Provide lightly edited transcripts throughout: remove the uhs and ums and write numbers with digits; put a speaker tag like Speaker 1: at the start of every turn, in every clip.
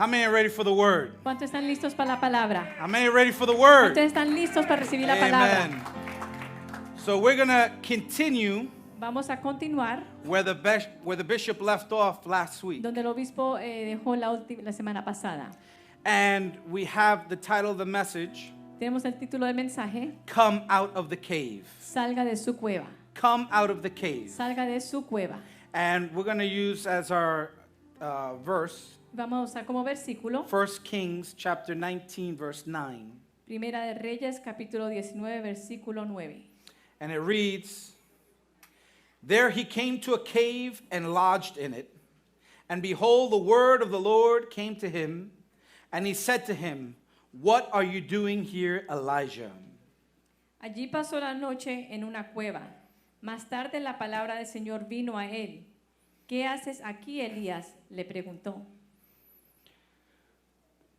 Speaker 1: How many are ready for the word?
Speaker 2: ¿Cuántos están listos para la palabra?
Speaker 1: How many are ready for the word?
Speaker 2: ¿Cuántos están listos para recibir la palabra?
Speaker 1: Amen. So we're going to continue
Speaker 2: Vamos a continuar
Speaker 1: where the bishop left off last week.
Speaker 2: donde el obispo dejó la semana pasada.
Speaker 1: And we have the title of the message,
Speaker 2: Tenemos el título del mensaje,
Speaker 1: Come Out of the Cave.
Speaker 2: Salga de su cueva.
Speaker 1: Come out of the cave.
Speaker 2: Salga de su cueva.
Speaker 1: And we're going to use as our verse,
Speaker 2: Vamos a como versículo,
Speaker 1: 1 Kings chapter 19, verse 9.
Speaker 2: Primera de Reyes, capítulo 19, versículo 9.
Speaker 1: And it reads, There he came to a cave and lodged in it. And behold, the word of the Lord came to him. And he said to him, What are you doing here, Elijah?
Speaker 2: Allí pasó la noche en una cueva. Más tarde la palabra del Señor vino a él. ¿Qué haces aquí, Elías? Le preguntó.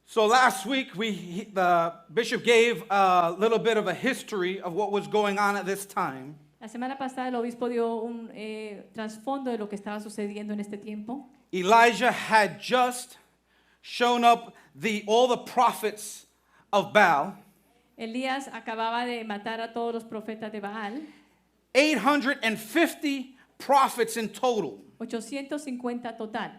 Speaker 1: So last week, the bishop gave a little bit of a history of what was going on at this time.
Speaker 2: La semana pasada el obispo dio un trasfondo de lo que estaba sucediendo en este tiempo.
Speaker 1: Elijah had just shown up all the prophets of Baal,
Speaker 2: Elías acababa de matar a todos los profetas de Baal,
Speaker 1: 850 prophets in total.
Speaker 2: 850 total.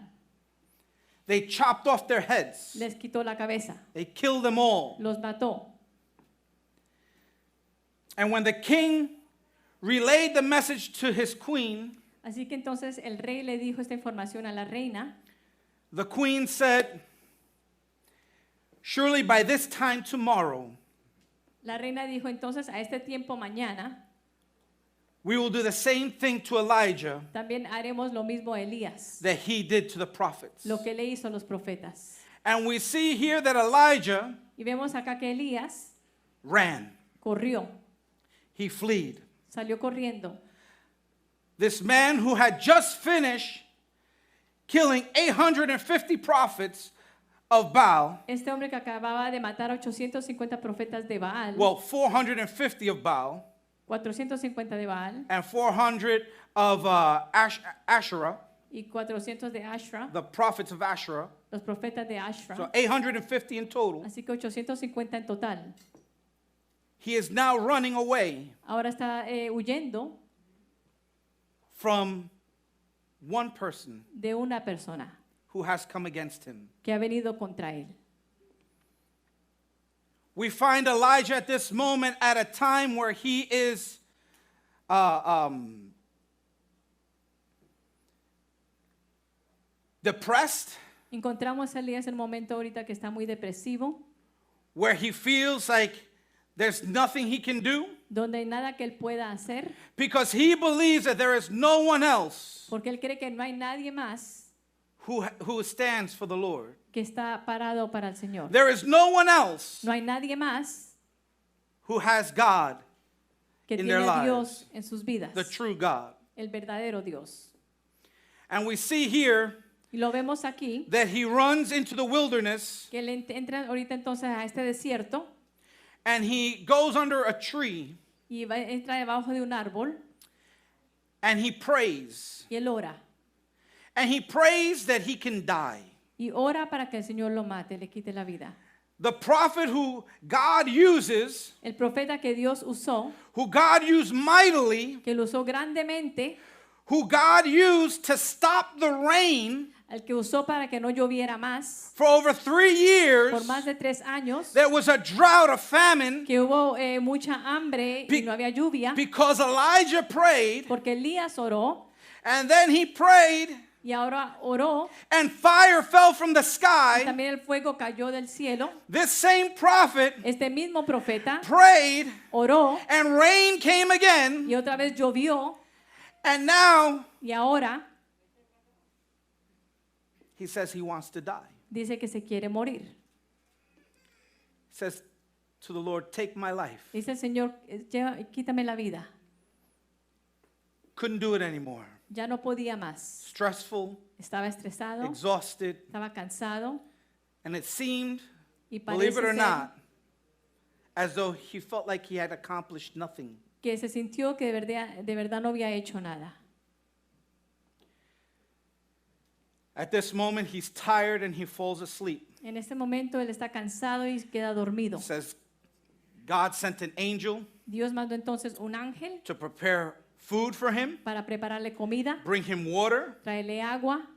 Speaker 1: They chopped off their heads.
Speaker 2: Les quitó la cabeza,
Speaker 1: They killed them all.
Speaker 2: los mató.
Speaker 1: And when the king relayed the message to his queen,
Speaker 2: Así que entonces el rey le dijo esta información a la reina.
Speaker 1: the queen said, Surely by this time tomorrow,
Speaker 2: La reina dijo entonces a este tiempo mañana,
Speaker 1: we will do the same thing to Elijah
Speaker 2: también haremos lo mismo a Elías,
Speaker 1: that he did to the prophets.
Speaker 2: lo que le hizo a los profetas.
Speaker 1: And we see here that Elijah
Speaker 2: Y vemos acá que Elías
Speaker 1: ran.
Speaker 2: corrió,
Speaker 1: He fled.
Speaker 2: salió corriendo.
Speaker 1: This man who had just finished killing 850 prophets of Baal,
Speaker 2: Este hombre que acababa de matar a 850 profetas de Baal,
Speaker 1: well, 450 of Baal,
Speaker 2: 450 de Baal
Speaker 1: and 400 of Asherah,
Speaker 2: y 400 de Ashra,
Speaker 1: the prophets of Asherah,
Speaker 2: los profetas de Ashra.
Speaker 1: so 850 in total.
Speaker 2: Así que 850 en total.
Speaker 1: He is now running away
Speaker 2: Ahora está huyendo
Speaker 1: from one person
Speaker 2: de una persona
Speaker 1: who has come against him.
Speaker 2: que ha venido contra él.
Speaker 1: We find Elijah at this moment at a time where he is depressed,
Speaker 2: Encontramos a Elías en un momento ahorita que está muy depresivo,
Speaker 1: where he feels like there's nothing he can do,
Speaker 2: donde hay nada que él pueda hacer,
Speaker 1: because he believes that there is no one else
Speaker 2: porque él cree que no hay nadie más
Speaker 1: who stands for the Lord.
Speaker 2: que está parado para el Señor.
Speaker 1: There is no one else
Speaker 2: No hay nadie más
Speaker 1: who has God,
Speaker 2: que
Speaker 1: in
Speaker 2: tiene
Speaker 1: their
Speaker 2: a
Speaker 1: lives,
Speaker 2: Dios en sus vidas,
Speaker 1: the true God.
Speaker 2: el verdadero Dios.
Speaker 1: And we see here
Speaker 2: Y lo vemos aquí,
Speaker 1: that he runs into the wilderness
Speaker 2: que él entra ahorita entonces a este desierto
Speaker 1: and he goes under a tree
Speaker 2: y entra debajo de un árbol
Speaker 1: and he prays.
Speaker 2: y él ora.
Speaker 1: And he prays that he can die.
Speaker 2: Y ora para que el Señor lo mate, le quite la vida.
Speaker 1: The prophet who God uses,
Speaker 2: El profeta que Dios usó,
Speaker 1: who God used mightily,
Speaker 2: que lo usó grandemente,
Speaker 1: who God used to stop the rain
Speaker 2: al que usó para que no lloviera más,
Speaker 1: for over 3 years.
Speaker 2: por más de 3 años,
Speaker 1: There was a drought, a famine,
Speaker 2: que hubo mucha hambre y no había lluvia,
Speaker 1: because Elijah prayed,
Speaker 2: porque Elías oró,
Speaker 1: and then he prayed,
Speaker 2: y ahora oró,
Speaker 1: and fire fell from the
Speaker 2: y
Speaker 1: sky.
Speaker 2: también el fuego cayó del cielo.
Speaker 1: This same prophet
Speaker 2: Este mismo profeta
Speaker 1: prayed,
Speaker 2: oró,
Speaker 1: and rain came again,
Speaker 2: y otra vez llovió,
Speaker 1: and now
Speaker 2: y ahora
Speaker 1: he says he wants to die.
Speaker 2: dice que se quiere morir.
Speaker 1: He says to the Lord, take my life.
Speaker 2: Dice el Señor, quítame la vida.
Speaker 1: Couldn't do it anymore.
Speaker 2: Ya no podía más.
Speaker 1: Stressful,
Speaker 2: Estaba estresado,
Speaker 1: exhausted,
Speaker 2: estaba cansado,
Speaker 1: and it seemed,
Speaker 2: y
Speaker 1: believe
Speaker 2: parece
Speaker 1: it or
Speaker 2: ser
Speaker 1: not, as though he felt like he had accomplished nothing.
Speaker 2: que se sintió que de verdad no había hecho nada.
Speaker 1: At this moment, he's tired and he falls asleep.
Speaker 2: En este momento él está cansado y queda dormido.
Speaker 1: It says God sent an angel
Speaker 2: Dios mandó entonces un ángel
Speaker 1: to prepare food for him,
Speaker 2: para prepararle comida,
Speaker 1: bring him water,
Speaker 2: traerle agua,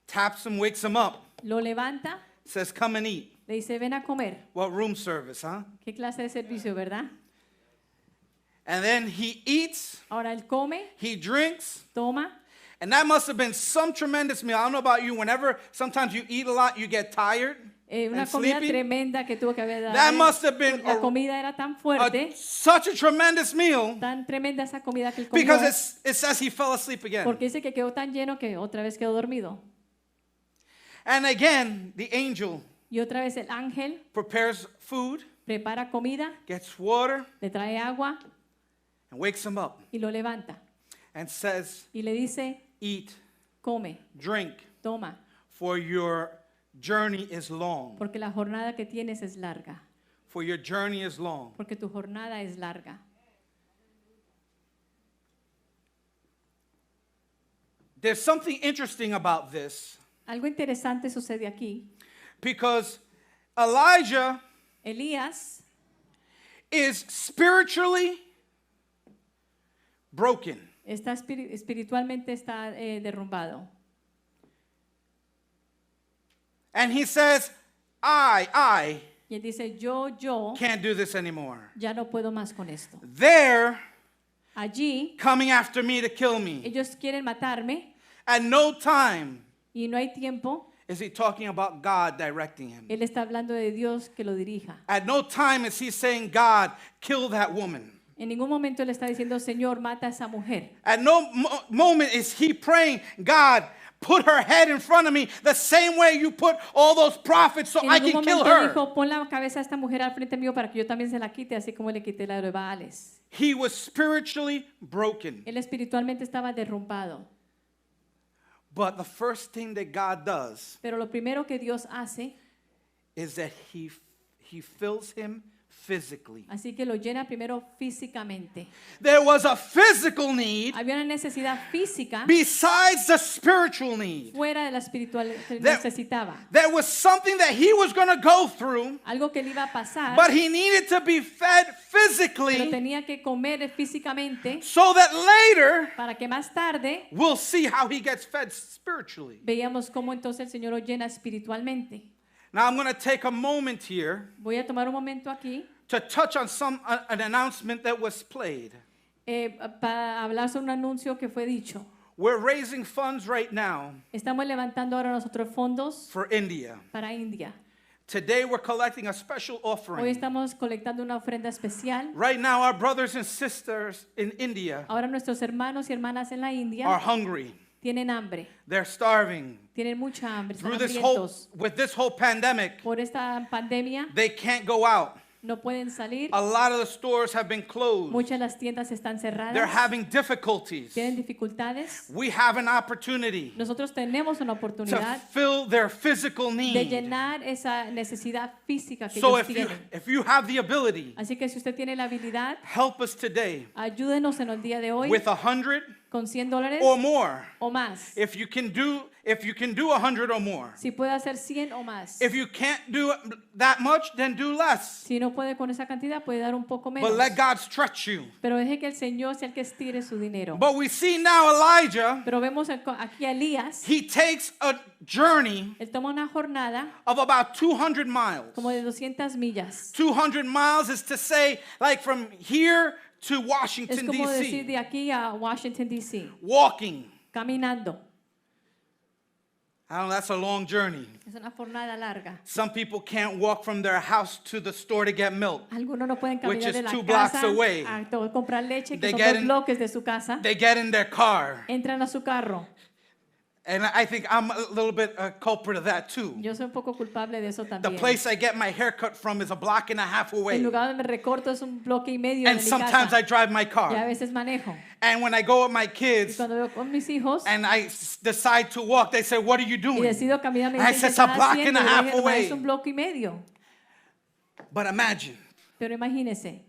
Speaker 1: taps him, wakes him up,
Speaker 2: lo levanta,
Speaker 1: says, come and eat.
Speaker 2: le dice, ven a comer.
Speaker 1: What room service, huh?
Speaker 2: ¿Qué clase de servicio, verdad?
Speaker 1: And then he eats,
Speaker 2: Ahora él come,
Speaker 1: he drinks,
Speaker 2: toma,
Speaker 1: and that must have been some tremendous meal. I don't know about you, whenever sometimes you eat a lot, you get tired
Speaker 2: una
Speaker 1: and
Speaker 2: comida
Speaker 1: sleepy.
Speaker 2: tremenda que tuvo que haber dado.
Speaker 1: That must have been
Speaker 2: La comida era tan fuerte,
Speaker 1: such a tremendous meal
Speaker 2: tan tremenda esa comida que él comió,
Speaker 1: because it says he fell asleep again.
Speaker 2: porque dice que quedó tan lleno que otra vez quedó dormido.
Speaker 1: And again, the angel
Speaker 2: Y otra vez el ángel
Speaker 1: prepares food,
Speaker 2: prepara comida,
Speaker 1: gets water,
Speaker 2: le trae agua
Speaker 1: and wakes him up
Speaker 2: y lo levanta.
Speaker 1: and says,
Speaker 2: Y le dice,
Speaker 1: eat,
Speaker 2: come,
Speaker 1: drink,
Speaker 2: toma,
Speaker 1: for your journey is long.
Speaker 2: porque la jornada que tienes es larga.
Speaker 1: For your journey is long.
Speaker 2: Porque tu jornada es larga.
Speaker 1: There's something interesting about this
Speaker 2: Algo interesante sucede aquí.
Speaker 1: because Elijah
Speaker 2: Elías
Speaker 1: is spiritually broken.
Speaker 2: está espiritualmente está derrumbado.
Speaker 1: And he says, I
Speaker 2: Y él dice, yo
Speaker 1: can't do this anymore.
Speaker 2: ya no puedo más con esto.
Speaker 1: They're
Speaker 2: Allí
Speaker 1: coming after me to kill me.
Speaker 2: ellos quieren matarme
Speaker 1: At no time
Speaker 2: y no hay tiempo.
Speaker 1: is he talking about God directing him.
Speaker 2: Él está hablando de Dios que lo dirija.
Speaker 1: At no time is he saying, God, kill that woman.
Speaker 2: En ningún momento él está diciendo, Señor, mata a esa mujer.
Speaker 1: At no moment is he praying, God, put her head in front of me the same way you put all those prophets so
Speaker 2: En
Speaker 1: I
Speaker 2: ningún
Speaker 1: can kill
Speaker 2: momento
Speaker 1: her.
Speaker 2: dijo, pon la cabeza de esta mujer al frente mío para que yo también se la quite, así como le quité la de Baales.
Speaker 1: He was spiritually broken.
Speaker 2: Él espiritualmente estaba derrumbado.
Speaker 1: But the first thing that God does
Speaker 2: Pero lo primero que Dios hace,
Speaker 1: is that he fills him physically.
Speaker 2: así que lo llena primero físicamente.
Speaker 1: There was a physical need
Speaker 2: Había una necesidad física
Speaker 1: besides the spiritual need.
Speaker 2: fuera de la espiritual que
Speaker 1: There-
Speaker 2: necesitaba.
Speaker 1: There was something that he was going to go through,
Speaker 2: Algo que le iba a pasar,
Speaker 1: but he needed to be fed
Speaker 2: pero
Speaker 1: physically
Speaker 2: tenía que comer físicamente
Speaker 1: so that later
Speaker 2: para que más tarde
Speaker 1: we'll see how he gets fed spiritually.
Speaker 2: veíamos cómo entonces el Señor lo llena espiritualmente.
Speaker 1: Now I'm going to take a moment here
Speaker 2: Voy a tomar un momento aquí
Speaker 1: to touch on an announcement that was played.
Speaker 2: para hablar sobre un anuncio que fue dicho.
Speaker 1: We're raising funds right now
Speaker 2: Estamos levantando ahora nosotros fondos
Speaker 1: for India.
Speaker 2: para India.
Speaker 1: Today we're collecting a special
Speaker 2: Hoy
Speaker 1: offering.
Speaker 2: estamos colectando una ofrenda especial.
Speaker 1: Right now our brothers and sisters in India
Speaker 2: Ahora nuestros hermanos y hermanas en la
Speaker 1: are
Speaker 2: India
Speaker 1: hungry.
Speaker 2: tienen hambre,
Speaker 1: They're starving.
Speaker 2: tienen mucha hambre, están
Speaker 1: With this whole pandemic,
Speaker 2: Por esta pandemia
Speaker 1: they can't go out.
Speaker 2: no pueden salir.
Speaker 1: A lot of the stores have been closed.
Speaker 2: Muchas de las tiendas están
Speaker 1: They're
Speaker 2: cerradas.
Speaker 1: having difficulties.
Speaker 2: Tienen dificultades.
Speaker 1: We have an opportunity
Speaker 2: Nosotros tenemos una
Speaker 1: to
Speaker 2: oportunidad
Speaker 1: fill their physical
Speaker 2: de
Speaker 1: need.
Speaker 2: llenar esa necesidad física que
Speaker 1: So
Speaker 2: ellos tienen.
Speaker 1: if you have the ability,
Speaker 2: Así que si usted tiene la habilidad,
Speaker 1: help us today
Speaker 2: ayúdenos en el día de hoy
Speaker 1: with $100
Speaker 2: con $100
Speaker 1: or more.
Speaker 2: o más.
Speaker 1: If you can do 100 or more.
Speaker 2: Si puede hacer 100 o más.
Speaker 1: If you can't do that much, then do less.
Speaker 2: Si no puede con esa cantidad, puede dar un poco menos.
Speaker 1: But let God stretch you.
Speaker 2: Pero deje que el Señor sea el que estire su dinero.
Speaker 1: But we see now Elijah,
Speaker 2: Pero vemos aquí a Elías.
Speaker 1: he takes a journey
Speaker 2: Él toma una jornada
Speaker 1: of about 200 miles.
Speaker 2: como de 200 millas.
Speaker 1: 200 miles is to say, like from here to
Speaker 2: Es
Speaker 1: Washington,
Speaker 2: como decir
Speaker 1: D.C.,
Speaker 2: de aquí a Washington, D.C.
Speaker 1: walking.
Speaker 2: Caminando.
Speaker 1: I don't know, that's a long journey.
Speaker 2: Es una jornada larga.
Speaker 1: Some people can't walk from their house to the store to get milk.
Speaker 2: Algunos no pueden
Speaker 1: Which
Speaker 2: caminar
Speaker 1: is
Speaker 2: de la
Speaker 1: 2 blocks
Speaker 2: casa
Speaker 1: away.
Speaker 2: a comprar leche, que
Speaker 1: They
Speaker 2: son
Speaker 1: get
Speaker 2: 2
Speaker 1: in-
Speaker 2: bloques de su casa.
Speaker 1: They get in their car.
Speaker 2: Entran a su carro.
Speaker 1: And I think I'm a little bit a culprit of that too.
Speaker 2: Yo soy un poco culpable de eso
Speaker 1: The
Speaker 2: también.
Speaker 1: place I get my hair cut from is a block and a half
Speaker 2: El
Speaker 1: away.
Speaker 2: lugar donde me recorto es un bloque y medio de
Speaker 1: And
Speaker 2: mi
Speaker 1: sometimes
Speaker 2: casa.
Speaker 1: I drive my
Speaker 2: Y a
Speaker 1: car.
Speaker 2: veces manejo.
Speaker 1: And when I go with my
Speaker 2: Y
Speaker 1: kids
Speaker 2: cuando veo con mis hijos
Speaker 1: and I decide to walk, they say, "What are you
Speaker 2: y
Speaker 1: doing?"
Speaker 2: decido caminar, me
Speaker 1: I
Speaker 2: dicen,
Speaker 1: said,
Speaker 2: ¿qué
Speaker 1: "It's a
Speaker 2: estás
Speaker 1: block and
Speaker 2: haciendo?"
Speaker 1: a
Speaker 2: Y
Speaker 1: half
Speaker 2: le dije, "Hermano, es
Speaker 1: away."
Speaker 2: un bloque y medio.
Speaker 1: But imagine
Speaker 2: Pero imagínese,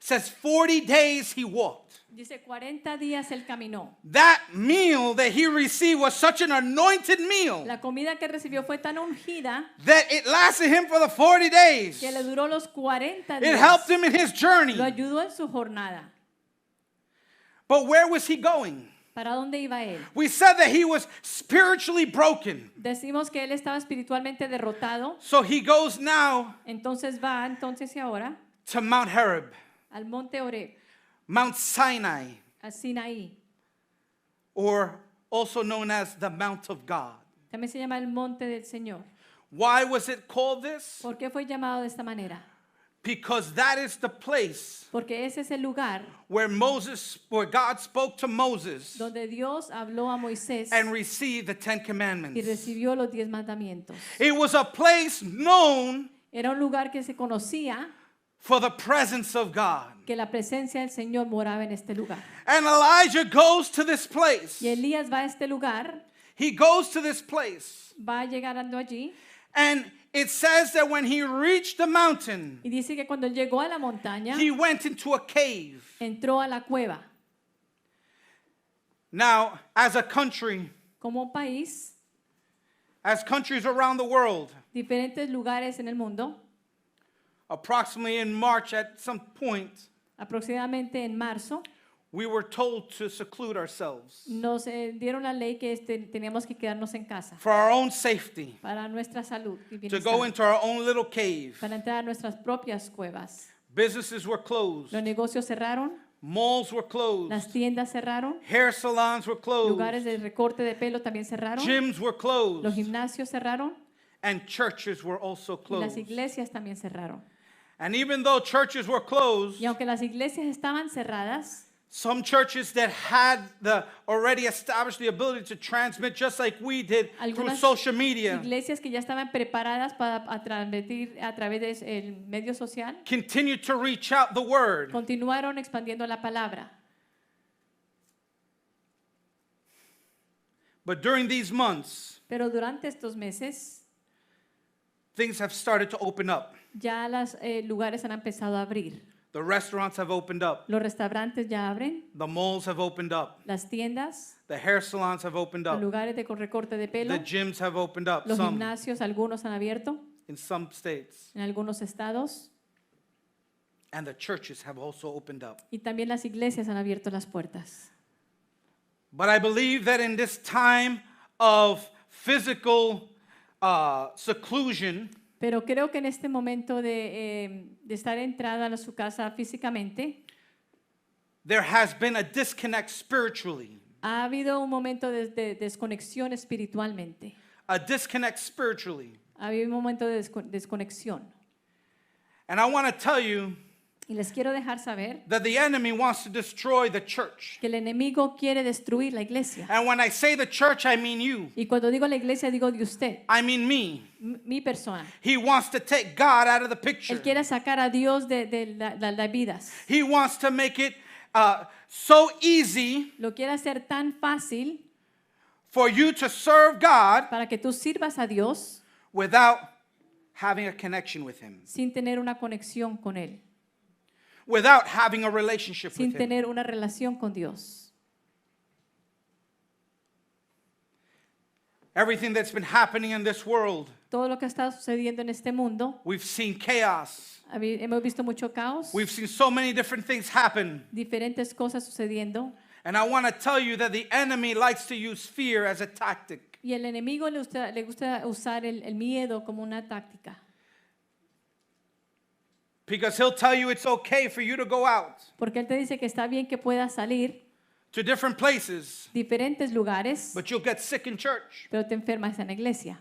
Speaker 1: says 40 days he walked.
Speaker 2: Dice 40 días él caminó.
Speaker 1: That meal that he received was such an anointed meal
Speaker 2: La comida que recibió fue tan ungida
Speaker 1: that it lasted him for the 40 days.
Speaker 2: que le duró los 40
Speaker 1: It
Speaker 2: días.
Speaker 1: helped him in his journey.
Speaker 2: Lo ayudó en su jornada.
Speaker 1: But where was he going?
Speaker 2: ¿Para dónde iba él?
Speaker 1: We said that he was spiritually broken.
Speaker 2: Decimos que él estaba espiritualmente derrotado.
Speaker 1: So he goes now
Speaker 2: Entonces va, entonces y ahora,
Speaker 1: to Mount Horeb,
Speaker 2: al monte Oreb,
Speaker 1: Mount Sinai,
Speaker 2: al Sinaí.
Speaker 1: or also known as the Mount of God.
Speaker 2: También se llama el monte del Señor.
Speaker 1: Why was it called this?
Speaker 2: ¿Por qué fue llamado de esta manera?
Speaker 1: Because that is the place
Speaker 2: Porque ese es el lugar
Speaker 1: where God spoke to Moses
Speaker 2: donde Dios habló a Moisés
Speaker 1: and received the Ten
Speaker 2: y
Speaker 1: Commandments.
Speaker 2: recibió los 10 mandamientos.
Speaker 1: It was a place known
Speaker 2: Era un lugar que se conocía
Speaker 1: for the presence of God.
Speaker 2: que la presencia del Señor moraba en este lugar.
Speaker 1: And Elijah goes to this place.
Speaker 2: Y Elías va a este lugar,
Speaker 1: He goes to this place.
Speaker 2: va llegando allí
Speaker 1: And it says that when he reached the mountain,
Speaker 2: y dice que cuando él llegó a la montaña,
Speaker 1: he went into a cave.
Speaker 2: entró a la cueva.
Speaker 1: Now, as a country,
Speaker 2: Como país,
Speaker 1: as countries around the world,
Speaker 2: diferentes lugares en el mundo,
Speaker 1: approximately in March at some point,
Speaker 2: aproximadamente en marzo,
Speaker 1: we were told to seclude ourselves
Speaker 2: nos dieron la ley que teníamos que quedarnos en casa
Speaker 1: for our own safety,
Speaker 2: para nuestra salud y
Speaker 1: to go
Speaker 2: bienestar,
Speaker 1: into our own little cave.
Speaker 2: para entrar a nuestras propias cuevas.
Speaker 1: Businesses were closed.
Speaker 2: Los negocios cerraron,
Speaker 1: Malls were closed.
Speaker 2: las tiendas cerraron,
Speaker 1: Hair salons were closed.
Speaker 2: lugares de recorte de pelo también cerraron,
Speaker 1: Gyms were
Speaker 2: los
Speaker 1: closed.
Speaker 2: gimnasios cerraron
Speaker 1: And churches were also
Speaker 2: y las
Speaker 1: closed.
Speaker 2: iglesias también cerraron.
Speaker 1: And even though churches were closed,
Speaker 2: Y aunque las iglesias estaban cerradas,
Speaker 1: some churches that had already established the ability to transmit just like we did through
Speaker 2: algunas
Speaker 1: social media,
Speaker 2: iglesias que ya estaban preparadas para transmitir a través del medio social,
Speaker 1: continued to reach out the word.
Speaker 2: continuaron expandiendo la palabra.
Speaker 1: But during these months,
Speaker 2: Pero durante estos meses,
Speaker 1: things have started to open up.
Speaker 2: ya los lugares han empezado a abrir.
Speaker 1: The restaurants have opened up.
Speaker 2: Los restaurantes ya abren,
Speaker 1: The malls have opened up.
Speaker 2: las tiendas,
Speaker 1: The hair salons have opened
Speaker 2: los
Speaker 1: up.
Speaker 2: lugares de recorte de pelo,
Speaker 1: The gyms have opened up.
Speaker 2: los
Speaker 1: Some
Speaker 2: gimnasios, algunos han abierto
Speaker 1: in some states.
Speaker 2: en algunos estados
Speaker 1: And the churches have also opened up.
Speaker 2: y también las iglesias han abierto las puertas.
Speaker 1: But I believe that in this time of physical seclusion,
Speaker 2: Pero creo que en este momento de estar entrada a su casa físicamente,
Speaker 1: there has been a disconnect spiritually.
Speaker 2: ha habido un momento de desconexión espiritualmente.
Speaker 1: A disconnect spiritually.
Speaker 2: Ha habido un momento de desconexión.
Speaker 1: And I want to tell you
Speaker 2: Y les quiero dejar saber
Speaker 1: that the enemy wants to destroy the church.
Speaker 2: que el enemigo quiere destruir la iglesia.
Speaker 1: And when I say the church, I mean you.
Speaker 2: Y cuando digo la iglesia, digo de usted,
Speaker 1: I mean me.
Speaker 2: mi persona.
Speaker 1: He wants to take God out of the picture.
Speaker 2: Él quiere sacar a Dios de las vidas.
Speaker 1: He wants to make it so easy
Speaker 2: Lo quiere hacer tan fácil
Speaker 1: for you to serve God
Speaker 2: para que tú sirvas a Dios
Speaker 1: without having a connection with Him,
Speaker 2: sin tener una conexión con Él,
Speaker 1: without having a relationship
Speaker 2: sin
Speaker 1: with Him.
Speaker 2: tener una relación con Dios.
Speaker 1: Everything that's been happening in this world,
Speaker 2: Todo lo que está sucediendo en este mundo,
Speaker 1: we've seen chaos.
Speaker 2: hemos visto mucho caos,
Speaker 1: We've seen so many different things happen.
Speaker 2: diferentes cosas sucediendo.
Speaker 1: And I want to tell you that the enemy likes to use fear as a tactic.
Speaker 2: Y el enemigo le gusta usar el miedo como una táctica.
Speaker 1: Because he'll tell you it's okay for you to go out
Speaker 2: Porque él te dice que está bien que puedas salir
Speaker 1: to different places,
Speaker 2: diferentes lugares,
Speaker 1: but you'll get sick in church.
Speaker 2: pero te enfermas en la iglesia.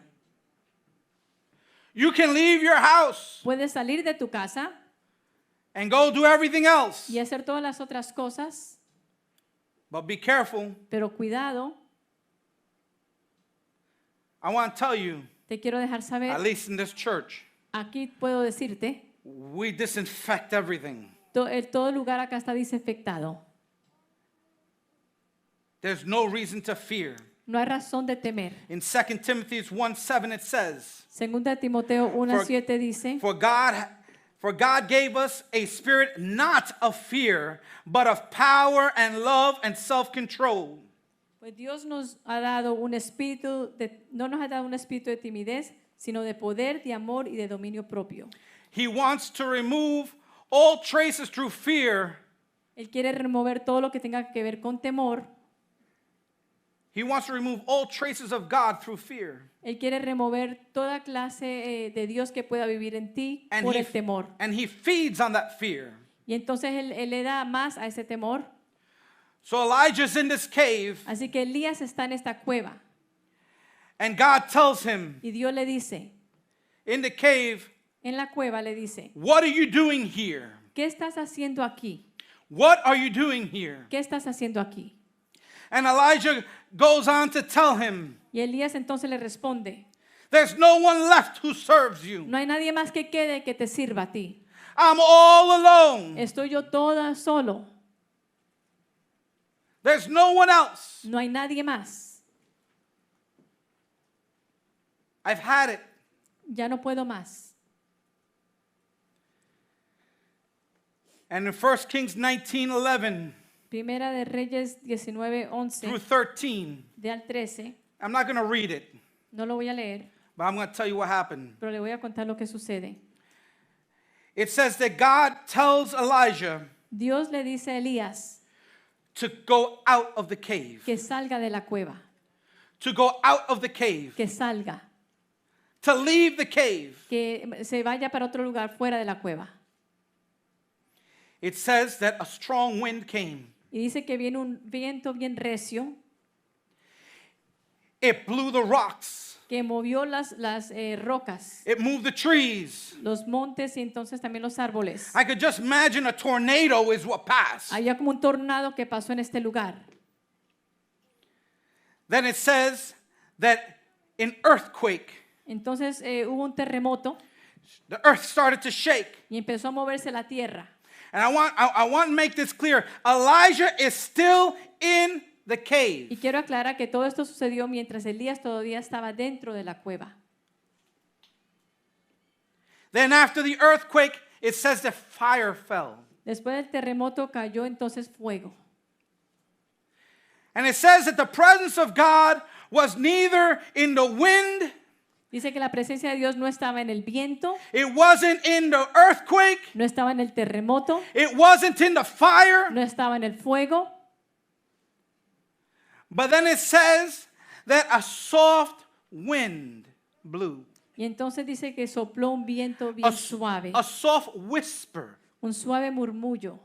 Speaker 1: You can leave your house
Speaker 2: Puedes salir de tu casa
Speaker 1: and go do everything else.
Speaker 2: y hacer todas las otras cosas,
Speaker 1: But be careful.
Speaker 2: pero cuidado,
Speaker 1: I want to tell you,
Speaker 2: te quiero dejar
Speaker 1: at
Speaker 2: saber,
Speaker 1: least in this church,
Speaker 2: aquí puedo decirte,
Speaker 1: we disinfect everything.
Speaker 2: todo lugar acá está desinfectado.
Speaker 1: There's no reason to fear.
Speaker 2: No hay razón de temer.
Speaker 1: In 2 Timothy 1:7 it says,
Speaker 2: Segunda Timoteo 1:7 dice,
Speaker 1: For God gave us a spirit not of fear, but of power and love and self-control.
Speaker 2: Pues Dios nos ha dado un espíritu no nos ha dado un espíritu de timidez, sino de poder, de amor y de dominio propio.
Speaker 1: He wants to remove all traces through fear.
Speaker 2: Él quiere remover todo lo que tenga que ver con temor.
Speaker 1: He wants to remove all traces of God through fear.
Speaker 2: Él quiere remover toda clase de Dios que pueda vivir en ti por el temor.
Speaker 1: And he feeds on that fear.
Speaker 2: Y entonces él le da más a ese temor.
Speaker 1: So Elijah's in this cave.
Speaker 2: Así que Elías está en esta cueva.
Speaker 1: And God tells him
Speaker 2: Y Dios le dice,
Speaker 1: in the cave,
Speaker 2: en la cueva le dice,
Speaker 1: what are you doing here?
Speaker 2: ¿qué estás haciendo aquí?
Speaker 1: What are you doing here?
Speaker 2: ¿Qué estás haciendo aquí?
Speaker 1: And Elijah goes on to tell him,
Speaker 2: Y Elías entonces le responde,
Speaker 1: there's no one left who serves you.
Speaker 2: no hay nadie más que quede que te sirva a ti.
Speaker 1: I'm all alone.
Speaker 2: Estoy yo toda solo.
Speaker 1: There's no one else.
Speaker 2: No hay nadie más.
Speaker 1: I've had it.
Speaker 2: Ya no puedo más.
Speaker 1: And in 1 Kings 19:11
Speaker 2: Primera de Reyes
Speaker 1: through
Speaker 2: 19:11
Speaker 1: 13,
Speaker 2: de al 13.
Speaker 1: I'm not going to read it,
Speaker 2: No lo voy a leer,
Speaker 1: but I'm going to tell you what happened.
Speaker 2: pero le voy a contar lo que sucede.
Speaker 1: It says that God tells Elijah
Speaker 2: Dios le dice a Elías
Speaker 1: to go out of the cave,
Speaker 2: que salga de la cueva,
Speaker 1: to go out of the cave,
Speaker 2: que salga,
Speaker 1: to leave the cave.
Speaker 2: que se vaya para otro lugar fuera de la cueva.
Speaker 1: It says that a strong wind came.
Speaker 2: Y dice que viene un viento bien recio
Speaker 1: It blew the rocks.
Speaker 2: que movió las rocas,
Speaker 1: It moved the trees.
Speaker 2: los montes y entonces también los árboles.
Speaker 1: I could just imagine a tornado is what passed.
Speaker 2: Había como un tornado que pasó en este lugar.
Speaker 1: Then it says that an earthquake,
Speaker 2: Entonces hubo un terremoto
Speaker 1: the earth started to shake.
Speaker 2: y empezó a moverse la tierra.
Speaker 1: And I want to make this clear. Elijah is still in the cave.
Speaker 2: Y quiero aclarar que todo esto sucedió mientras Elías todavía estaba dentro de la cueva.
Speaker 1: Then after the earthquake, it says that fire fell.
Speaker 2: Después del terremoto cayó entonces fuego.
Speaker 1: And it says that the presence of God was neither in the wind,
Speaker 2: Dice que la presencia de Dios no estaba en el viento,
Speaker 1: it wasn't in the earthquake,
Speaker 2: no estaba en el terremoto,
Speaker 1: it wasn't in the fire,
Speaker 2: no estaba en el fuego,
Speaker 1: but then it says that a soft wind blew.
Speaker 2: y entonces dice que sopló un viento bien suave,
Speaker 1: A soft whisper.
Speaker 2: un suave murmullo.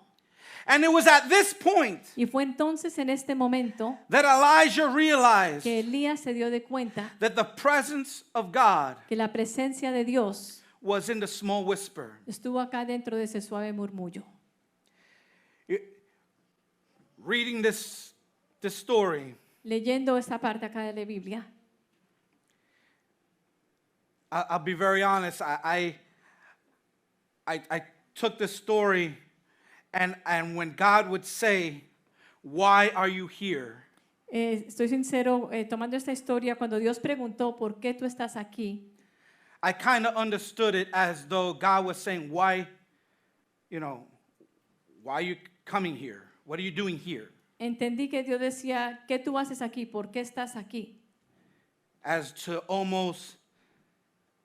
Speaker 1: And it was at this point
Speaker 2: Y fue entonces en este momento
Speaker 1: that Elijah realized
Speaker 2: que Elías se dio de cuenta
Speaker 1: that the presence of God
Speaker 2: que la presencia de Dios
Speaker 1: was in the small whisper.
Speaker 2: estuvo acá dentro de ese suave murmullo.
Speaker 1: Reading this story,
Speaker 2: Leyendo esta parte acá de la Biblia,
Speaker 1: I'll be very honest. I took this story, and when God would say, "Why are you here?"
Speaker 2: estoy sincero, tomando esta historia, cuando Dios preguntó ¿por qué tú estás aquí?
Speaker 1: I kind of understood it as though God was saying, "Why, why are you coming here? What are you doing here?"
Speaker 2: Entendí que Dios decía, ¿qué tú haces aquí? ¿Por qué estás aquí?
Speaker 1: As to almost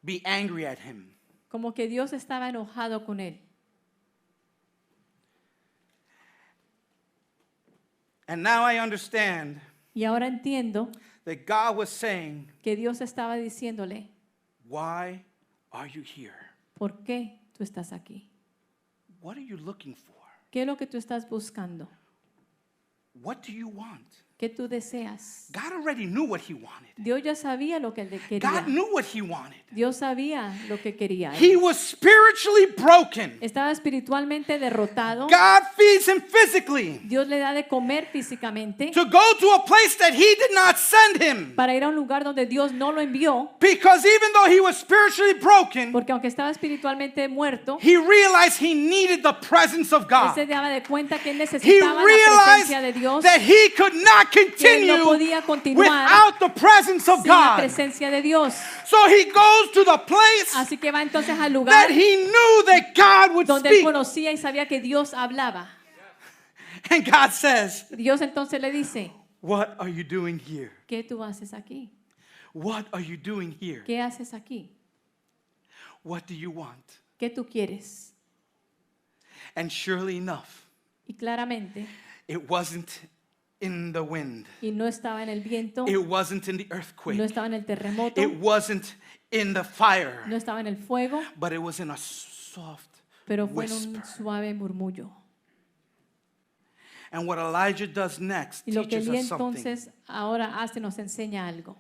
Speaker 1: be angry at him.
Speaker 2: Como que Dios estaba enojado con él.
Speaker 1: And now I understand
Speaker 2: Y ahora entiendo
Speaker 1: that God was saying,
Speaker 2: que Dios estaba diciéndole,
Speaker 1: "Why are you here?
Speaker 2: ¿por qué tú estás aquí?
Speaker 1: What are you looking for?
Speaker 2: ¿Qué es lo que tú estás buscando?
Speaker 1: What do you want?"
Speaker 2: ¿Qué tú deseas?
Speaker 1: God already knew what he wanted.
Speaker 2: Dios ya sabía lo que él quería.
Speaker 1: God knew what he wanted.
Speaker 2: Dios sabía lo que quería.
Speaker 1: He was spiritually broken.
Speaker 2: Estaba espiritualmente derrotado.
Speaker 1: God feeds him physically
Speaker 2: Dios le da de comer físicamente
Speaker 1: to go to a place that he did not send him.
Speaker 2: para ir a un lugar donde Dios no lo envió,
Speaker 1: Because even though he was spiritually broken,
Speaker 2: porque aunque estaba espiritualmente muerto,
Speaker 1: he realized he needed the presence of
Speaker 2: él
Speaker 1: God.
Speaker 2: se daba de cuenta que él
Speaker 1: He
Speaker 2: necesitaba la presencia de
Speaker 1: realized
Speaker 2: Dios,
Speaker 1: that he could not
Speaker 2: que él
Speaker 1: continue
Speaker 2: no podía continuar
Speaker 1: without the presence of
Speaker 2: sin la
Speaker 1: God.
Speaker 2: presencia de Dios.
Speaker 1: So he goes to the place
Speaker 2: Así que va entonces al
Speaker 1: that
Speaker 2: lugar
Speaker 1: he knew that God would
Speaker 2: donde él
Speaker 1: speak.
Speaker 2: conocía y sabía que Dios hablaba.
Speaker 1: And God says,
Speaker 2: Dios entonces le dice,
Speaker 1: what are you doing here?
Speaker 2: ¿qué tú haces aquí?
Speaker 1: What are you doing here?
Speaker 2: ¿Qué haces aquí?
Speaker 1: What do you want?
Speaker 2: ¿Qué tú quieres?
Speaker 1: And surely enough,
Speaker 2: Y claramente,
Speaker 1: it wasn't in the wind.
Speaker 2: y no estaba en el viento,
Speaker 1: It wasn't in the earthquake.
Speaker 2: no estaba en el terremoto,
Speaker 1: It wasn't in the fire.
Speaker 2: no estaba en el fuego,
Speaker 1: But it was in a soft
Speaker 2: pero fue en
Speaker 1: whisper.
Speaker 2: un suave murmullo.
Speaker 1: And what Elijah does next
Speaker 2: Y lo que
Speaker 1: teaches
Speaker 2: Elías
Speaker 1: us something.
Speaker 2: entonces ahora hace nos enseña algo.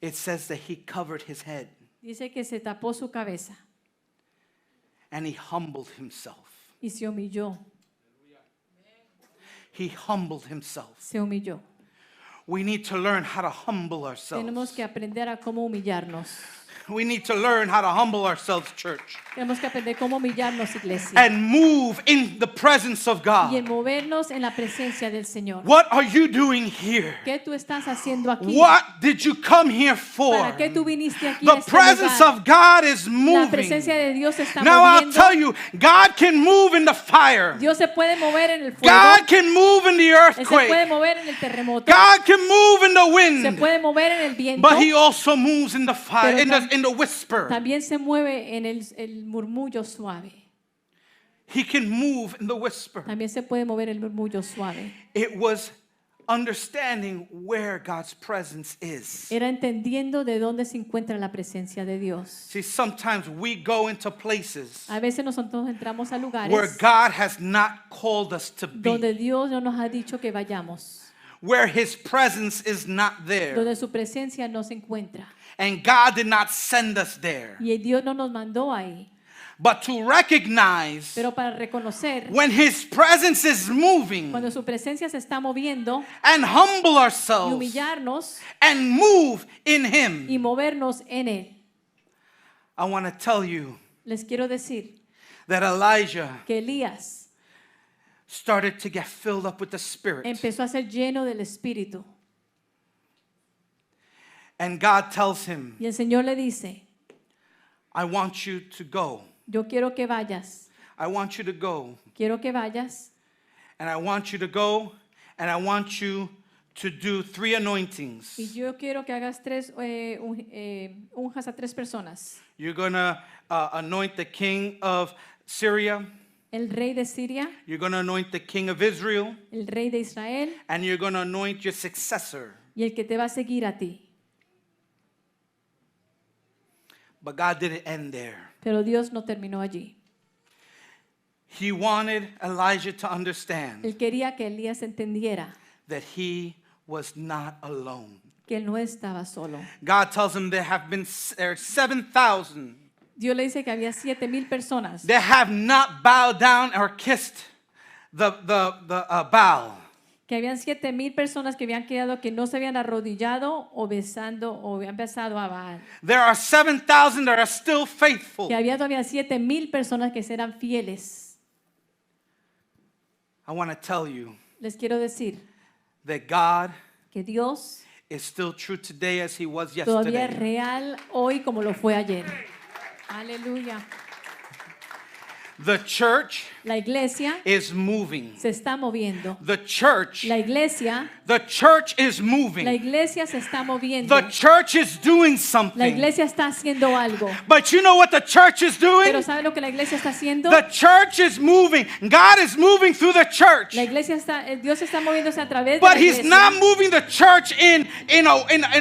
Speaker 1: It says that he covered his head
Speaker 2: Dice que se tapó su cabeza
Speaker 1: and he humbled himself.
Speaker 2: y se humilló,
Speaker 1: He humbled himself.
Speaker 2: se humilló.
Speaker 1: We need to learn how to humble
Speaker 2: Tenemos
Speaker 1: ourselves.
Speaker 2: que aprender a cómo humillarnos.
Speaker 1: We need to learn how to humble ourselves, church,
Speaker 2: Tenemos que aprender cómo humillarnos, iglesia.
Speaker 1: and move in the presence of
Speaker 2: Y en
Speaker 1: God.
Speaker 2: movernos en la presencia del Señor.
Speaker 1: What are you doing here?
Speaker 2: ¿Qué tú estás haciendo aquí?
Speaker 1: What did you come here for?
Speaker 2: ¿Para qué tú viniste aquí a
Speaker 1: The
Speaker 2: este
Speaker 1: presence
Speaker 2: lugar?
Speaker 1: of God is
Speaker 2: La presencia
Speaker 1: moving.
Speaker 2: de Dios se está
Speaker 1: Now I'll
Speaker 2: moviendo.
Speaker 1: tell you, God can move in the fire.
Speaker 2: Dios se puede mover en el fuego.
Speaker 1: God can move in the
Speaker 2: Él se puede
Speaker 1: earthquake.
Speaker 2: mover en el terremoto.
Speaker 1: God can move in the
Speaker 2: Se
Speaker 1: wind.
Speaker 2: puede mover en el viento.
Speaker 1: But he also moves in the fire,
Speaker 2: Pero
Speaker 1: in the whisper.
Speaker 2: También se mueve en el murmullo suave.
Speaker 1: He can move in the whisper.
Speaker 2: También se puede mover el murmullo suave.
Speaker 1: It was understanding where God's presence is.
Speaker 2: Era entendiendo de dónde se encuentra la presencia de Dios.
Speaker 1: See, sometimes we go into places
Speaker 2: A veces nosotros entramos a
Speaker 1: where
Speaker 2: lugares
Speaker 1: God has not called us to be,
Speaker 2: donde Dios no nos ha dicho que vayamos,
Speaker 1: where his presence is not there,
Speaker 2: donde su presencia no se encuentra.
Speaker 1: and God did not send us there.
Speaker 2: Y Dios no nos mandó ahí.
Speaker 1: But to recognize
Speaker 2: Pero para reconocer
Speaker 1: when his presence is moving
Speaker 2: cuando su presencia se está moviendo
Speaker 1: and humble
Speaker 2: y
Speaker 1: ourselves
Speaker 2: humillarnos
Speaker 1: and move in him.
Speaker 2: y movernos en Él.
Speaker 1: I want to tell you
Speaker 2: Les quiero decir
Speaker 1: that Elijah
Speaker 2: que Elías
Speaker 1: started to get filled up with the Spirit.
Speaker 2: empezó a ser lleno del Espíritu.
Speaker 1: And God tells him,
Speaker 2: Y el Señor le dice,
Speaker 1: I want you to go.
Speaker 2: yo quiero que vayas,
Speaker 1: I want you to go.
Speaker 2: quiero que vayas
Speaker 1: And I want you to go. And I want you to do 3 anointings.
Speaker 2: y yo quiero que hagas unjas a 3 personas.
Speaker 1: You're going to anoint the king of Syria.
Speaker 2: El rey de Siria,
Speaker 1: You're going to anoint the king of Israel.
Speaker 2: el rey de Israel
Speaker 1: And you're going to anoint your successor.
Speaker 2: y el que te va a seguir a ti.
Speaker 1: But God didn't end there.
Speaker 2: Pero Dios no terminó allí.
Speaker 1: He wanted Elijah to understand
Speaker 2: Él quería que Elías entendiera
Speaker 1: that he was not alone.
Speaker 2: que él no estaba solo.
Speaker 1: God tells him there are 7,000
Speaker 2: Dios le dice que había 7,000 personas
Speaker 1: that have not bowed down or kissed the Baal.
Speaker 2: que habían 7,000 personas que habían quedado que no se habían arrodillado o besando o habían besado a Baal.
Speaker 1: There are 7,000 that are still faithful.
Speaker 2: Que había todavía 7,000 personas que eran fieles.
Speaker 1: I want to tell you
Speaker 2: Les quiero decir
Speaker 1: that God
Speaker 2: que Dios
Speaker 1: is still true today as he was
Speaker 2: todavía es
Speaker 1: yesterday.
Speaker 2: real hoy como lo fue ayer. Aleluya.
Speaker 1: The church
Speaker 2: La iglesia
Speaker 1: is moving.
Speaker 2: se está moviendo.
Speaker 1: The church
Speaker 2: La iglesia
Speaker 1: is
Speaker 2: La
Speaker 1: moving.
Speaker 2: iglesia se está moviendo.
Speaker 1: The church is doing
Speaker 2: La
Speaker 1: something.
Speaker 2: iglesia está haciendo algo.
Speaker 1: But you know what the church is doing?
Speaker 2: Pero ¿sabe lo que la iglesia está haciendo?
Speaker 1: The church is moving. God is moving through the church.
Speaker 2: La iglesia está, Dios está moviéndose a través de
Speaker 1: But
Speaker 2: la
Speaker 1: he's
Speaker 2: iglesia.
Speaker 1: not moving the church in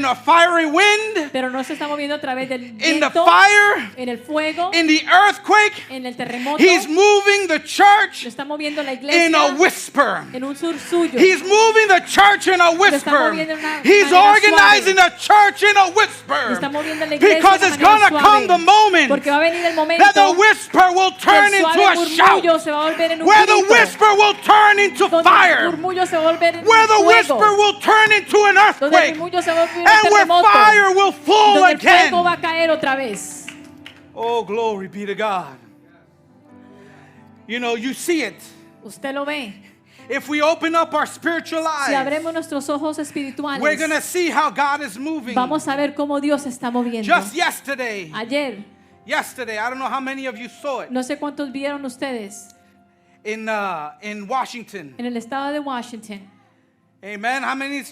Speaker 1: a fiery wind,
Speaker 2: Pero no se está moviendo a través del
Speaker 1: in the
Speaker 2: viento,
Speaker 1: fire,
Speaker 2: en el fuego,
Speaker 1: in the earthquake.
Speaker 2: en el terremoto.
Speaker 1: He's moving the
Speaker 2: Se
Speaker 1: church
Speaker 2: está moviendo la
Speaker 1: in
Speaker 2: iglesia
Speaker 1: a whisper.
Speaker 2: en un susurro.
Speaker 1: He's moving the church in a whisper.
Speaker 2: moviendo de una
Speaker 1: He's
Speaker 2: manera
Speaker 1: organizing the church in a whisper.
Speaker 2: Está moviendo la iglesia
Speaker 1: Because
Speaker 2: de
Speaker 1: it's
Speaker 2: manera
Speaker 1: going to come the
Speaker 2: suave.
Speaker 1: moment
Speaker 2: Porque va a venir el momento
Speaker 1: that the whisper will
Speaker 2: que
Speaker 1: turn
Speaker 2: el
Speaker 1: into
Speaker 2: suave
Speaker 1: a shout.
Speaker 2: murmullo se va a volver en un
Speaker 1: Where the
Speaker 2: grito.
Speaker 1: whisper will turn into
Speaker 2: Donde el
Speaker 1: fire.
Speaker 2: murmullo se va a volver en
Speaker 1: Where the
Speaker 2: un
Speaker 1: whisper
Speaker 2: fuego.
Speaker 1: will turn into an
Speaker 2: Donde el
Speaker 1: earthquake.
Speaker 2: murmullo se va a volver en un
Speaker 1: And where
Speaker 2: terremoto.
Speaker 1: fire will fall
Speaker 2: Donde el fuego va
Speaker 1: again.
Speaker 2: a caer otra vez.
Speaker 1: Oh, glory be to God. You know, you see it.
Speaker 2: Usted lo ve.
Speaker 1: if we open up our spiritual
Speaker 2: si
Speaker 1: eyes,
Speaker 2: abrimos nuestros ojos
Speaker 1: we're
Speaker 2: espirituales,
Speaker 1: going to see how God is moving.
Speaker 2: vamos a ver cómo Dios se está moviendo.
Speaker 1: Just yesterday,
Speaker 2: Ayer,
Speaker 1: I don't know how many of you saw it,
Speaker 2: no sé cuántos vieron ustedes
Speaker 1: in Washington.
Speaker 2: en el estado de Washington.
Speaker 1: Amen. How many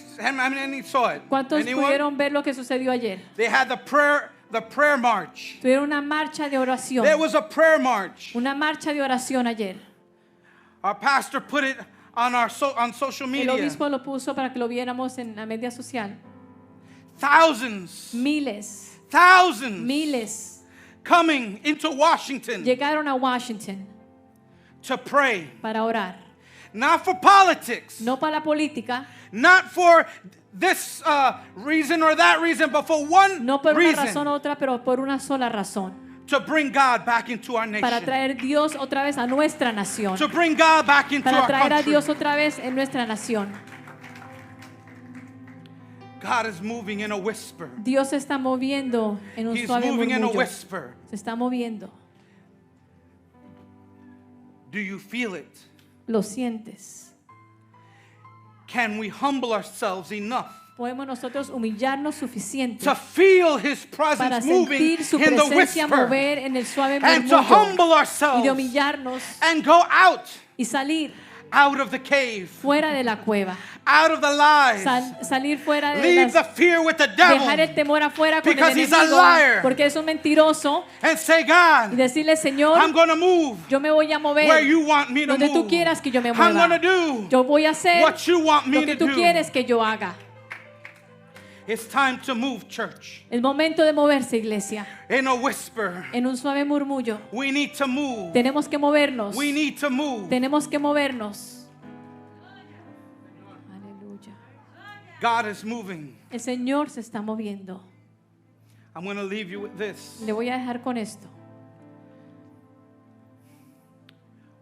Speaker 1: saw it?
Speaker 2: ¿Cuántos
Speaker 1: Anyone?
Speaker 2: pudieron ver lo que sucedió ayer?
Speaker 1: They had the prayer march.
Speaker 2: Tuvieron una marcha de oración.
Speaker 1: There was a prayer march.
Speaker 2: Una marcha de oración ayer.
Speaker 1: Our pastor put it on on social
Speaker 2: El
Speaker 1: media.
Speaker 2: obispo lo puso para que lo viéramos en la media social.
Speaker 1: Thousands
Speaker 2: Miles
Speaker 1: coming into Washington
Speaker 2: llegaron a Washington
Speaker 1: to pray.
Speaker 2: para orar.
Speaker 1: Not for politics,
Speaker 2: No para la política,
Speaker 1: not for this reason or that reason, but for one
Speaker 2: no por una razón
Speaker 1: reason,
Speaker 2: u otra, pero por una sola razón.
Speaker 1: to bring God back into our
Speaker 2: Para
Speaker 1: nation,
Speaker 2: traer Dios otra vez a nuestra nación.
Speaker 1: to bring God back into
Speaker 2: Para
Speaker 1: our
Speaker 2: traer a
Speaker 1: country.
Speaker 2: Dios otra vez en nuestra nación.
Speaker 1: God is moving in a whisper.
Speaker 2: Dios se está moviendo en un
Speaker 1: He's
Speaker 2: suave
Speaker 1: moving in a
Speaker 2: murmullo.
Speaker 1: whisper.
Speaker 2: Se está moviendo.
Speaker 1: Do you feel it?
Speaker 2: Lo sientes.
Speaker 1: Can we humble ourselves enough
Speaker 2: Podemos nosotros humillarnos suficiente
Speaker 1: to feel His
Speaker 2: para
Speaker 1: presence moving
Speaker 2: sentir su
Speaker 1: in the
Speaker 2: presencia
Speaker 1: whisper,
Speaker 2: mover en el suave
Speaker 1: and to humble
Speaker 2: murmullo y de
Speaker 1: ourselves
Speaker 2: humillarnos
Speaker 1: and go out
Speaker 2: y salir
Speaker 1: of the cave,
Speaker 2: fuera de la cueva,
Speaker 1: out of the lies,
Speaker 2: salir fuera de
Speaker 1: leave the
Speaker 2: las,
Speaker 1: fear with the
Speaker 2: dejar
Speaker 1: devil,
Speaker 2: el temor afuera con
Speaker 1: because
Speaker 2: el
Speaker 1: he's a
Speaker 2: enemigo,
Speaker 1: liar.
Speaker 2: porque es un mentiroso,
Speaker 1: and say,
Speaker 2: y
Speaker 1: God,
Speaker 2: decirle, Señor,
Speaker 1: I'm going to move
Speaker 2: yo me voy a
Speaker 1: where
Speaker 2: mover
Speaker 1: you want me to
Speaker 2: donde tú
Speaker 1: move.
Speaker 2: quieras que yo me
Speaker 1: I'm going
Speaker 2: mueva.
Speaker 1: to do
Speaker 2: Yo voy a hacer
Speaker 1: what you want me
Speaker 2: lo que
Speaker 1: to
Speaker 2: tú
Speaker 1: do.
Speaker 2: quieres que yo haga.
Speaker 1: It's time to move, church.
Speaker 2: El momento de moverse, iglesia,
Speaker 1: In a whisper,
Speaker 2: en un suave murmullo.
Speaker 1: we need to move.
Speaker 2: Tenemos que movernos.
Speaker 1: We need to move.
Speaker 2: Tenemos que movernos. Aleluya.
Speaker 1: God is moving.
Speaker 2: El Señor se está moviendo.
Speaker 1: I'm going to leave you with this.
Speaker 2: Le voy a dejar con esto.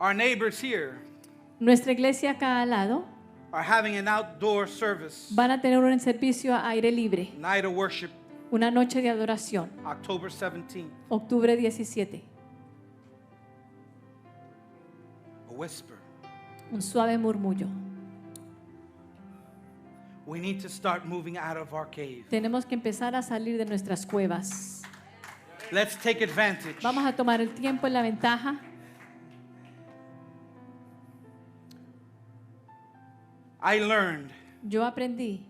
Speaker 1: Our neighbors here
Speaker 2: Nuestra iglesia acá al lado
Speaker 1: are having an outdoor service,
Speaker 2: van a tener un servicio a aire libre,
Speaker 1: night of worship,
Speaker 2: una noche de adoración,
Speaker 1: October 17th.
Speaker 2: octubre 17.
Speaker 1: A whisper.
Speaker 2: Un suave murmullo.
Speaker 1: We need to start moving out of our cave.
Speaker 2: Tenemos que empezar a salir de nuestras cuevas.
Speaker 1: Let's take advantage.
Speaker 2: Vamos a tomar el tiempo en la ventaja.
Speaker 1: I learned
Speaker 2: Yo aprendí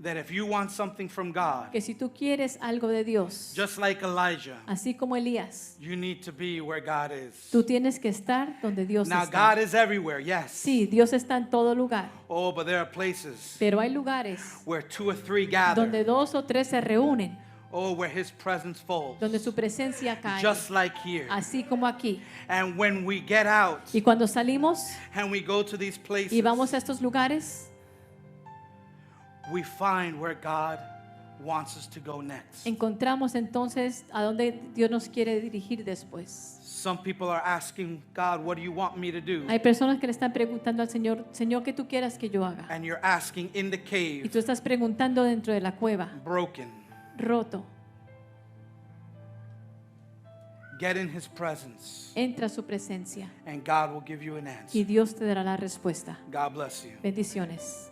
Speaker 1: that if you want something from God,
Speaker 2: que si tú quieres algo de Dios,
Speaker 1: just like Elijah,
Speaker 2: así como Elías,
Speaker 1: you need to be where God is.
Speaker 2: tú tienes que estar donde Dios
Speaker 1: Now,
Speaker 2: está.
Speaker 1: God is everywhere, yes.
Speaker 2: Sí, Dios está en todo lugar,
Speaker 1: Oh, but there are places
Speaker 2: pero hay lugares
Speaker 1: where 2 or 3 gather.
Speaker 2: donde 2 o 3 se reúnen,
Speaker 1: Oh, where His presence falls.
Speaker 2: donde su presencia cae,
Speaker 1: Just like here.
Speaker 2: así como aquí.
Speaker 1: And when we get out
Speaker 2: Y cuando salimos
Speaker 1: and we go to these places,
Speaker 2: y vamos a estos lugares,
Speaker 1: we find where God wants us to go next.
Speaker 2: encontramos entonces a dónde Dios nos quiere dirigir después.
Speaker 1: Some people are asking God, what do you want me to do?
Speaker 2: Hay personas que le están preguntando al Señor, Señor, ¿qué tú quieras que yo haga?
Speaker 1: And you're asking in the
Speaker 2: Y
Speaker 1: cave,
Speaker 2: tú estás preguntando dentro de la cueva,
Speaker 1: broken.
Speaker 2: roto.
Speaker 1: Get in His presence,
Speaker 2: Entra a su presencia
Speaker 1: and God will give you an
Speaker 2: y
Speaker 1: answer.
Speaker 2: Dios te dará la respuesta.
Speaker 1: God bless you.
Speaker 2: Bendiciones.